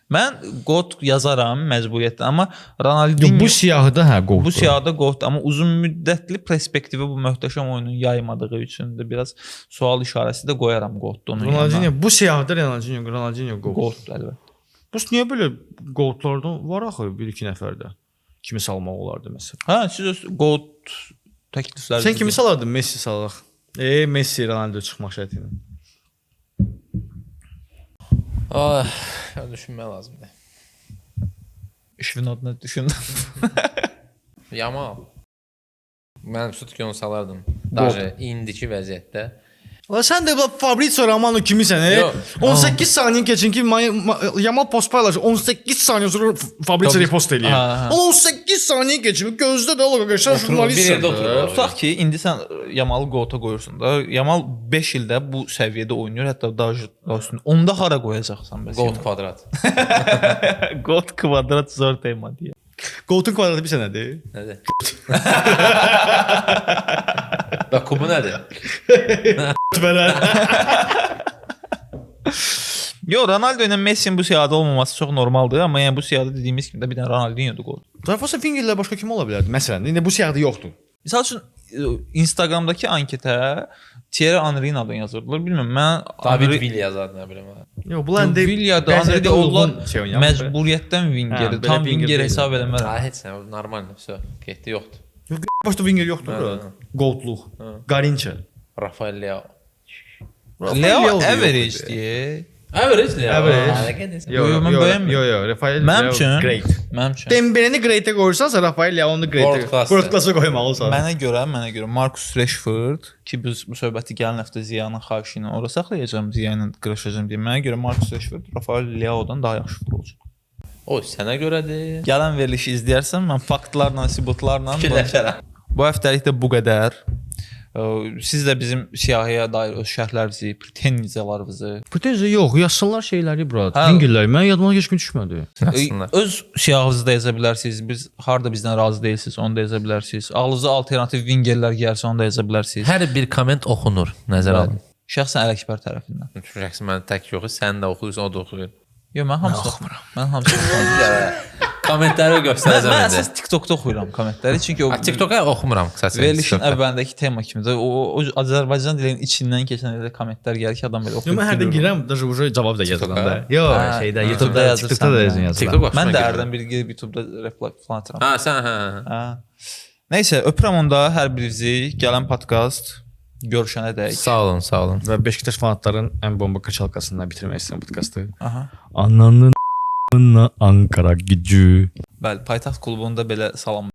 Mən Goat yazaram məcburiyyətlə, amma Ronaldinho Bu siyahıda hə qol. bu siyahıda Goat, amma uzun müddətli perspektivi bu möhtəşəm oyunun yaymadığı üçün də biraz sual işarəsi də qoyaram Goat'da onun Ronaldinho bu siyahıda Ronaldinho qol. Goat əlbəttə. Bu niyə belə qollardan var axı bir iki nəfərdə? Kimi salmaq olardı məsələn? Hə, siz öz Goat təklifləri. Sən kimi salardın? Messi salaq. Messi Ronaldo çıxmaq şərti ilə. Ay, düşünmək lazımdır. İşin adını düşündüm. Yamal. Mən Sutkonu salardım. Даже indiki vəziyyətdə. Ulan sən də Fabrizio Romano kimisən? Yox. 18 saniyə keçin ki Yamal post paylaşır. 18 saniyə sonra Fabrizio repost eləyir. Hə. 18 saniyə keçib gözdə də ola qardaşlar Bir jurnalistsən. yerdə oturur. Tutaq ki, indi sən Yamalı Goat'a qoyursun da. Yamal 5 ildə bu səviyyədə oynayır, hətta daha üstün. Onda hara qoyacaqsan bəs? Goat kvadrat. Goat kvadrat zor tema deyə. Goat'un kvadratı bir sənədir. Nədir? Bax, kubu nədir? Yo, Ronaldo ilə Messi'nin bu siyahıda olmaması çox normaldır, amma yəni bu siyahıda dediyimiz kimi də bir dənə Ronaldinho'dur Goat. Zarfosa Fingerlər başqa kim ola bilərdi? Məsələn, indi bu siyahıda yoxdur. Misal üçün Instagramdakı anketə Thierry Henry'nin adını yazırdılar. Bilmirəm, mən David Villa yazardı, nə bilim. Yox, bunlar indi Villa'da Henry'də onlar məcburiyyətdən Wingerdir. Hə, belə Tam winger Winger deyil. hesab eləmərəm. Ha, heç nə, normal, все. Getdi, yoxdur. başqa Winger yoxdur. Goatluq. Garincha. Rafael Leao. Leo average deyə. Average Leao. Average. Yo, mən bəyənmirəm. Yo, Rafael Mənim üçün great. Mənim üçün. Dembeleni great'e qoyursansa Rafael Leao'nu great'e. World class. World class'a qoymalısan. Mənə görə Marcus Rashford ki biz bu söhbəti gələn həftə Ziyanın xahişi ilə ora saxlayacağam, Ziya ilə qırışacağam deyə. Mənə görə Marcus Rashford Rafael Leao'dan daha yaxşı futbolçu. O sənə görədir. Gələn verilişi izləyərsən mən faktlarla, sübutlarla Fikirləşərəm. bu həftəlik də bu qədər. Siz də bizim siyahıya dair öz şərhlərinizi, pretenziyalarınızı, Pretenziya yox, yazsınlar şeyləri bura. Hə. Fingerlər. Mən yadıma heç gün düşmədi. Yazsınlar. öz siyahınızı da yaza bilərsiniz. Biz harda bizdən razı deyilsiniz, onu da yaza bilərsiniz. Ağlınıza alternativ wingerlər gəlsə, onu da yaza bilərsiniz. Hər bir komment oxunur, nəzərə alın. Şəxsən Ələkbər tərəfindən. Şəxsən mən tək yox, sən də oxuyursan, o da oxuyur. Yox, mən hamısını oxumuram. Mən hamısını oxumuram. Kommentləri göstərəcəm Mən indi. əsas TikTokda oxuyuram kommentləri, çünki o TikTok'a oxumuram qısası. verilişin əvvəlindəki tema kimi də o Azərbaycan dilinin içindən keçən elə kommentlər gəlir ki, adam belə Yo, oxuyur. mən hərdən girəm, даже уже cavab da yazıram da. Yo, Hə, şeydə YouTube'da YouTube'da, yazırsan TikTokda da da. yazıram. TikTok başıma Mən də gəlir. hərdən bir girib YouTube-da reply falan atıram. Ha, sən hə. Hə. Nəysə, öpürəm onda hər birinizi. Gələn podkast görüşənə dək. Sağ olun, sağ olun. Və Beşiktaş fanatların ən bomba kaçalkasından bitirmək istəyirəm podkastı. Aha. Ananın Ankara gücü. Bəli, Paytaxt klubunda belə salam